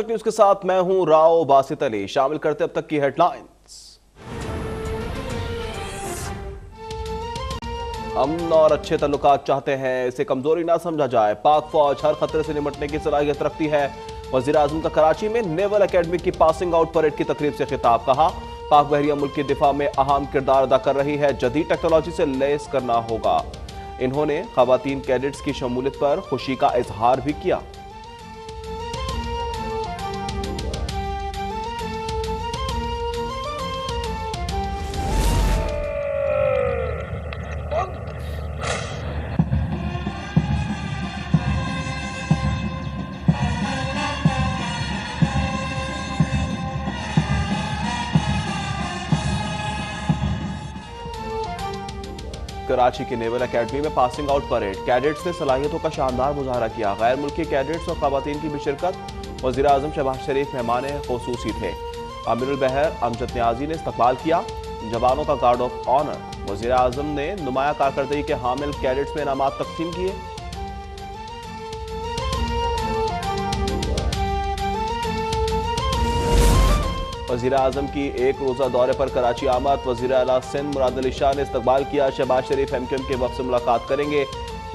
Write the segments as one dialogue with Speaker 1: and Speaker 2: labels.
Speaker 1: तक न्यूज के साथ मैं हूं राव बासित अली। शामिल करते अब तक की हेडलाइंस। अमन और अच्छे तल्लुकात चाहते हैं, इसे कमजोरी ना समझा जाए। पाक फौज हर खतरे से निपटने की सलाहियत रखती है। वजीर आजम का कराची में नेवल एकेडमी की पासिंग आउट परेड की तकरीब से खिताब। कहा, पाक बहरिया मुल्क की दिफा में अहम किरदार अदा कर रही है, जदीद टेक्नोलॉजी से लैस करना होगा। इन्होंने खवातीन कैडेट्स की शमूलियत पर खुशी का इजहार भी किया। कराची की नेवल एकेडमी में पासिंग आउट परेड, कैडेट्स ने सलाहियतों का शानदार मुजाहरा किया। गैर मुल्की कैडेट्स और खवातीन की भी शिरकत। वज़ीर आज़म शहबाज शरीफ मेहमान ख़ुसूसी थे। अमीरुल बहर अमजद न्याजी ने इस्तकबाल किया। जवानों का गार्ड ऑफ ऑनर। वज़ीर आज़म ने नुमाया कारकर्दगी के हामिल कैडेट्स में इनामात तकसीम किए। वज़ीर आज़म की एक रोज़ा दौरे पर कराची आमद। वज़ीर आला सिंध मुराद अली शाह ने इस्तकबाल किया। शहबाज शरीफ एमक्यूएम के वफ़द से मुलाकात करेंगे।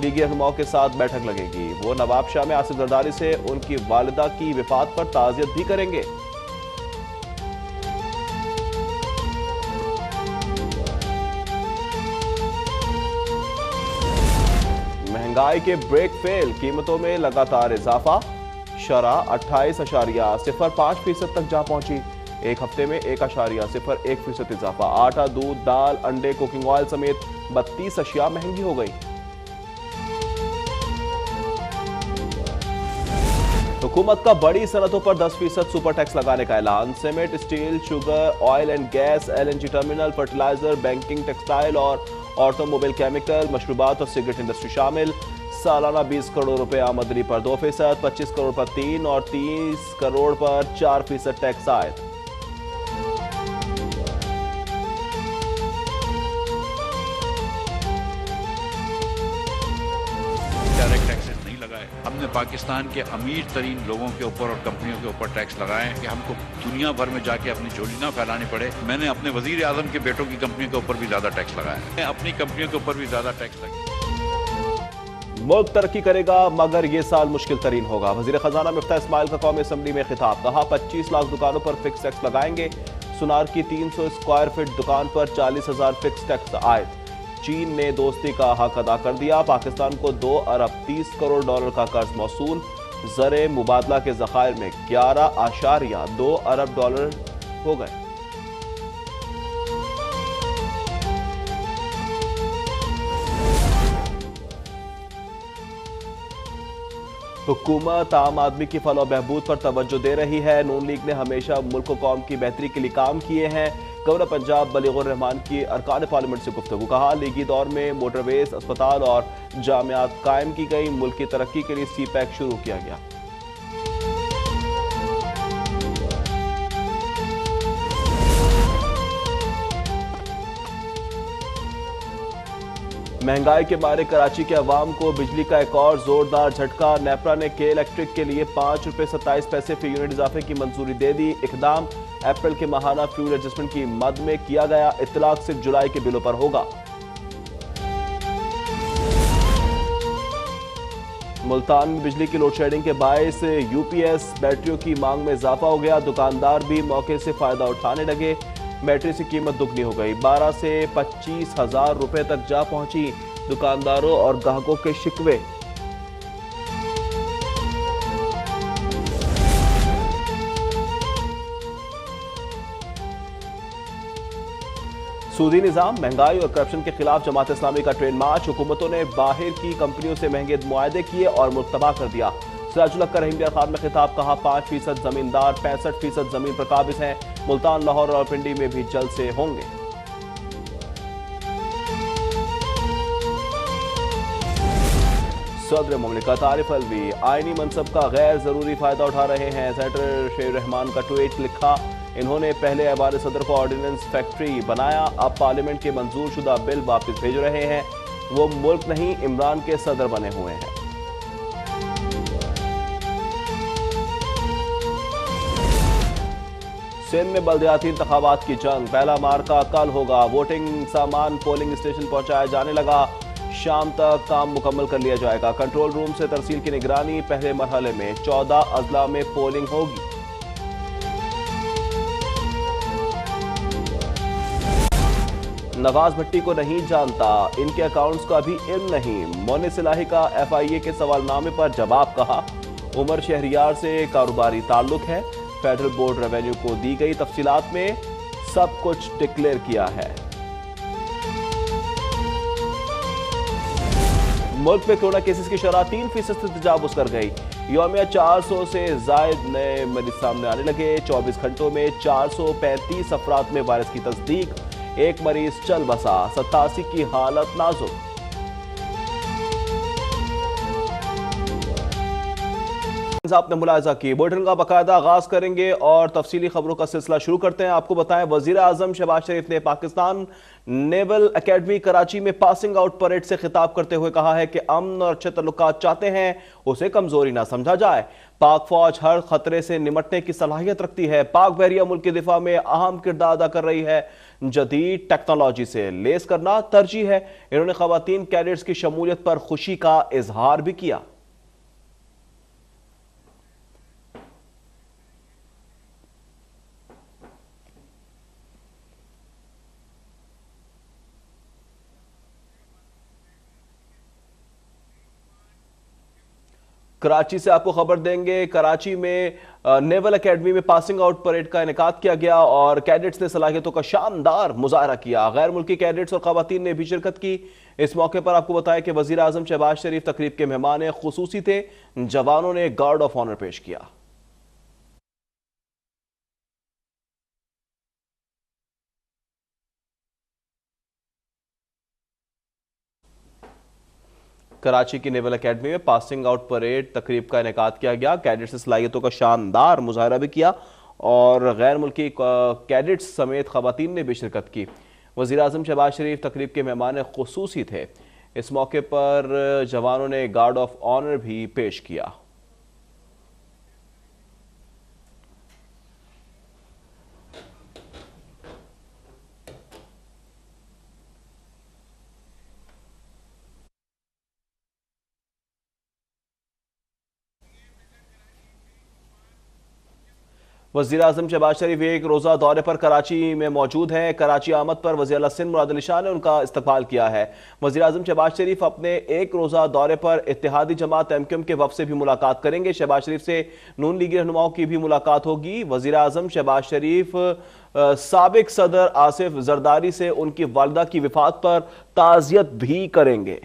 Speaker 1: लीगी रहनुमाओं के साथ बैठक लगेगी। वो नवाब शाह में आसिफ जरदारी से उनकी वालिदा की विफात पर ताज़ियत भी करेंगे। महंगाई के ब्रेक फेल, कीमतों में लगातार इजाफा। शरह 28.05% तक जा पहुंची। एक हफ्ते में 1.01% इजाफा। आटा, दूध, दाल, अंडे, कुकिंग ऑयल समेत 32 अशिया महंगी हो गई। हुकूमत का बड़ी सनतों पर 10% सुपर टैक्स लगाने का ऐलान। Cement, steel, sugar, oil and gas, LNG terminal, fertiliser, banking, textile और ऑटोमोबाइल, केमिकल, मशरूबात और सिगरेट इंडस्ट्री शामिल। सालाना 20 करोड़ रुपए आमदनी पर 2%, 25 करोड़ पर 3% और 30 करोड़ पर 4% टैक्स आयद।
Speaker 2: डायरेक्ट टैक्सेस नहीं लगाए। हमने पाकिस्तान के अमीर तरीन लोगों के ऊपर और कंपनियों के ऊपर टैक्स लगाए कि हमको दुनिया भर में जाके अपनी झोली ना फैलानी पड़े। मैंने अपने वजीर आजम के बेटों की कंपनियों के ऊपर भी ज्यादा टैक्स लगाया है, अपनी कंपनियों के ऊपर भी ज्यादा टैक्स लगाया।
Speaker 1: मुल्क तरक्की करेगा मगर ये साल मुश्किल तरीन होगा। वजीर खजाना मिफ्ताह इस्माइल का कौमी असम्बली में खिताब। कहा, 25 लाख दुकानों पर फिक्स टैक्स लगाएंगे। सुनार की 300 स्क्वायर फीट दुकान पर 40,000 फिक्स टैक्स आयद। चीन ने दोस्ती का हक अदा कर दिया। पाकिस्तान को 2 अरब 30 करोड़ डॉलर का कर्ज मौसूल। ज़र मुबादला के ज़खायर में 11.2 अरब डॉलर हो गए। हुकूमत आम आदमी की फलाह बहबूद पर तवज्जो दे रही है। नून लीग ने हमेशा मुल्क और कौम की बेहतरी के लिए काम किए हैं। गवर्नर पंजाब बलीगुर रहमान की अरकान पार्लियामेंट से गुफ्तगू। कहा, लीगी दौर में मोटरवेज, अस्पताल और जामियात कायम की गई। मुल्क की तरक्की के लिए CPEC शुरू किया गया। महंगाई के मारे कराची के अवाम को बिजली का एक और जोरदार झटका। नेपरा ने के इलेक्ट्रिक के लिए 5 रुपए 27 पैसे फी यूनिट इजाफे की मंजूरी दे दी। इकदाम अप्रैल के माहाना फ्यूल एडजस्टमेंट की मद में किया गया। इतलाक सिर्फ जुलाई के बिलों पर होगा। मुल्तान में बिजली की लोड शेडिंग के बायस UPS बैटरियों की मांग में इजाफा हो गया। दुकानदार भी मौके से फायदा उठाने लगे। बैटरी की कीमत दुगनी हो गई। 12 से 25 हजार रुपए तक जा पहुंची। दुकानदारों और ग्राहकों के शिकवे। सूदी निजाम, महंगाई और करप्शन के खिलाफ जमात इस्लामी का ट्रेन मार्च। हुकूमतों ने बाहर की कंपनियों से महंगे मुआहदे किए और मुल्क तबाह कर दिया। सिराजुल हक का रहीम खान में खिताब। कहा, 5% जमींदार 65% जमीन पर काबिज हैं। मुल्तान, लाहौर और पिंडी में भी जल्द से होंगे। सदर मुमलिकत आरिफ अलवी आईनी मनसब का गैर जरूरी फायदा उठा रहे हैं। सेनेटर शेर रहमान का ट्वीट लिखा, इन्होंने पहले ऐवान सदर को ऑर्डिनेंस फैक्ट्री बनाया, अब पार्लियामेंट के मंजूर शुदा बिल वापस भेज रहे हैं। वो मुल्क नहीं, इमरान के सदर बने हुए हैं। सिंध में बल्दियाती इंतखाबात की जंग, पहला मार्का कल होगा। वोटिंग सामान पोलिंग स्टेशन पहुंचाया जाने लगा, शाम तक काम मुकम्मल कर लिया जाएगा। कंट्रोल रूम से तरसील की निगरानी, पहले मरहले में 14 अजला में पोलिंग होगी। नवाज भट्टी को नहीं जानता, इनके अकाउंट्स का भी इल्म नहीं। मोनिस इलाही का FIA के सवालनामे पर जवाब, कहा उमर शहरियार से कारोबारी ताल्लुक है, फेडरल बोर्ड रेवेन्यू को दी गई तफसीलात में सब कुछ डिक्लेयर किया है। मुल्क में कोरोना केसेस की शरह 3% से तजावुज कर गई। यौमिया 400 से जायद नए मरीज सामने आने लगे। 24 घंटों में 435 अफराद में वायरस की तस्दीक, एक मरीज चल बसा। 87 की हालत नाजुक। आपने मुलाहिजा की। बुलेटिन का बाकायदा आगाज करेंगे और तफसीली खबरों का सिलसिला शुरू करते हैं। आपको बताएं, वजीर आजम शहबाज शरीफ ने पाकिस्तान नेवल एकेडमी कराची में पासिंग आउट परेड से खिताब करते हुए कहा है कि अमन और अच्छे तल्लुकात चाहते हैं, उसे कमजोरी ना समझा जाए। पाक फौज हर खतरे से निमटने की सलाहियत रखती है। पाक बहरिया मुल्क के दिफा में अहम किरदार अदा कर रही है। जदीद टेक्नोलॉजी से लेस करना तरजीह है। इन्होंने खवातीन कैडेट्स की शमूलियत पर खुशी का इजहार भी किया। कराची से आपको खबर देंगे, कराची में नेवल एकेडमी में पासिंग आउट परेड का इनेकाद किया गया और कैडेट्स ने सलाहियतों का शानदार मुजाहरा किया। गैर मुल्की कैडेट्स और खवातीन ने भी शिरकत की। इस मौके पर आपको बताया कि वजीर आजम शहबाज शरीफ तकरीब के मेहमान खुसूसी थे। जवानों ने गार्ड ऑफ ऑनर पेश किया। कराची की नेवल एकेडमी में पासिंग आउट परेड तकरीब का इनेकाद किया गया। कैडेट्स ने सलाहियतों का शानदार मुजाहरा भी किया और गैर मुल्की कैडेट्स समेत खवातीन ने भी शिरकत की। वज़ीर आज़म शहबाज शरीफ तकरीब के मेहमान खुसूसी थे। इस मौके पर जवानों ने गार्ड ऑफ ऑनर भी पेश किया। वज़ीर आज़म शहबाज शरीफ एक रोज़ा दौरे पर कराची में मौजूद हैं। कराची आमद पर वज़ीर आला सिंध मुराद अली शाह ने उनका इस्तकबाल किया है। वज़ीर आज़म शहबाज शरीफ अपने एक रोज़ा दौरे पर इत्तेहादी जमात MQM के वफ़द से भी मुलाकात करेंगे। शहबाज शरीफ से नून लीगी रहनुमाओं की भी मुलाकात होगी। वज़ीर आज़म शहबाज शरीफ साबिक सदर आसिफ जरदारी से उनकी वालिदा की वफ़ात पर ताज़ियत भी करेंगे।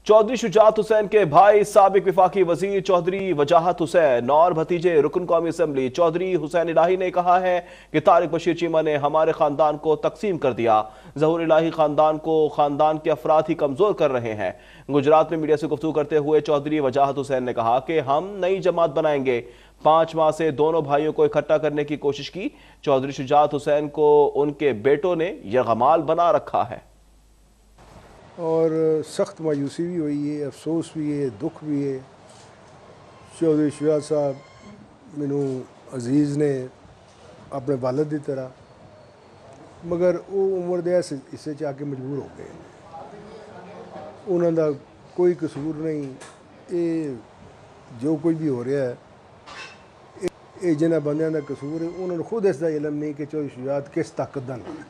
Speaker 1: चौधरी शुजात हुसैन के भाई साबिक विफाकी वजीर चौधरी वजाहत हुसैन और भतीजे रुकन कौमी असम्बली चौधरी हुसैन इलाही ने कहा है कि तारिक बशीर चीमा ने हमारे खानदान को तकसीम कर दिया। ज़हूर इलाही खानदान को खानदान के अफराद ही कमजोर कर रहे हैं। गुजरात में मीडिया से गुफ्तगू करते हुए चौधरी वजाहत हुसैन ने कहा कि हम नई जमात बनाएंगे। 5 माह से दोनों भाइयों को इकट्ठा करने की कोशिश की। चौधरी शुजात हुसैन को उनके बेटों ने यरगमाल बना रखा है
Speaker 3: और सख्त मायूसी भी हुई है, अफसोस भी है, दुख भी है। चौधरी शुजात साहब मैनू अजीज़ ने अपने वालिद की तरह, मगर वो उम्र दे हिस्से च आके मजबूर हो गए। उन्हों का कोई कसूर नहीं। ये जो कुछ भी हो रहा है ये जिन्होंने बंदियां का कसूर है। उन्होंने खुद इसका इलम नहीं कि चौधरी शुजात किस ताकत का नाम है।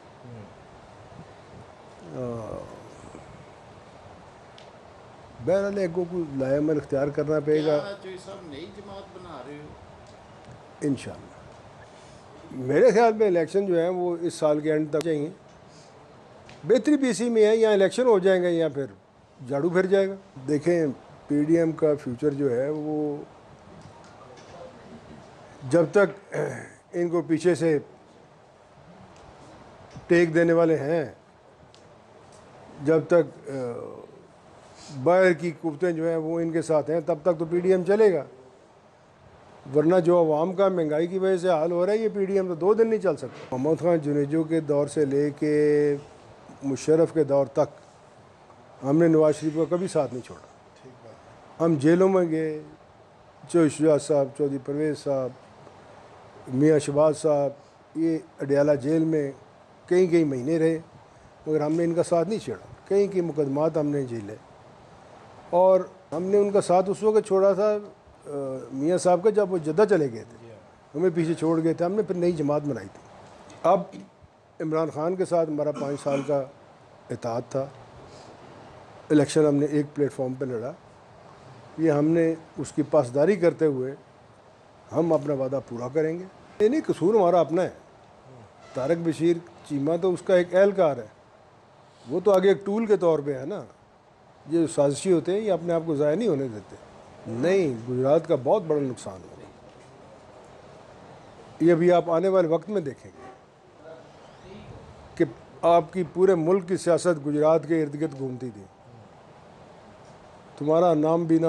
Speaker 3: बहरहाल अगों को लायामल इख्तियार करना पड़ेगा इंशाअल्लाह। मेरे ख्याल में इलेक्शन जो है वो इस साल के एंड तक चाहिए। बेहतरी भी इसी में है, या इलेक्शन हो जाएगा या फिर झाड़ू फिर जाएगा। देखें PDM का फ्यूचर जो है वो जब तक इनको पीछे से टेक देने वाले हैं, जब तक बाहर की कुव्वतें जो हैं वो इनके साथ हैं, तब तक तो PDM चलेगा। वरना जो अवाम का महंगाई की वजह से हाल हो रहा है, ये PDM तो 2 दिन नहीं चल सकता। मोहम्मद खान जुनेजो के दौर से ले के मुशर्रफ के दौर तक हमने नवाज शरीफ का कभी साथ नहीं छोड़ा। हम जेलों में गए, चौधरी शुजात साहब, चौधरी परवेज़ साहब, मियाँ शहबाज साहब, ये अडयाला जेल में कई महीने रहे, मगर हमने इनका साथ नहीं छोड़ा। कई मुकदमात हमने झेले और हमने उनका साथ उस वक्त छोड़ा था मियाँ साहब का, जब वो जद्दा चले गए थे, हमें पीछे छोड़ गए थे। हमने फिर नई जमात बनाई थी। अब इमरान खान के साथ हमारा 5 साल का इत्तेहाद था। इलेक्शन हमने एक प्लेटफॉर्म पे लड़ा। ये हमने उसकी पासदारी करते हुए हम अपना वादा पूरा करेंगे। ये नहीं, कसूर हमारा अपना है। तारक बशीर चीमा तो उसका एक एहलकार है, वो तो आगे एक टूल के तौर पे है ना। ये साजिशी होते हैं, ये अपने आप को ज़ाया नहीं होने देते। नहीं, गुजरात का बहुत बड़ा नुकसान होगा। ये अभी आप आने वाले वक्त में देखेंगे कि आपकी पूरे मुल्क की सियासत गुजरात के इर्द गिर्द घूमती थी। तुम्हारा नाम भी ना हो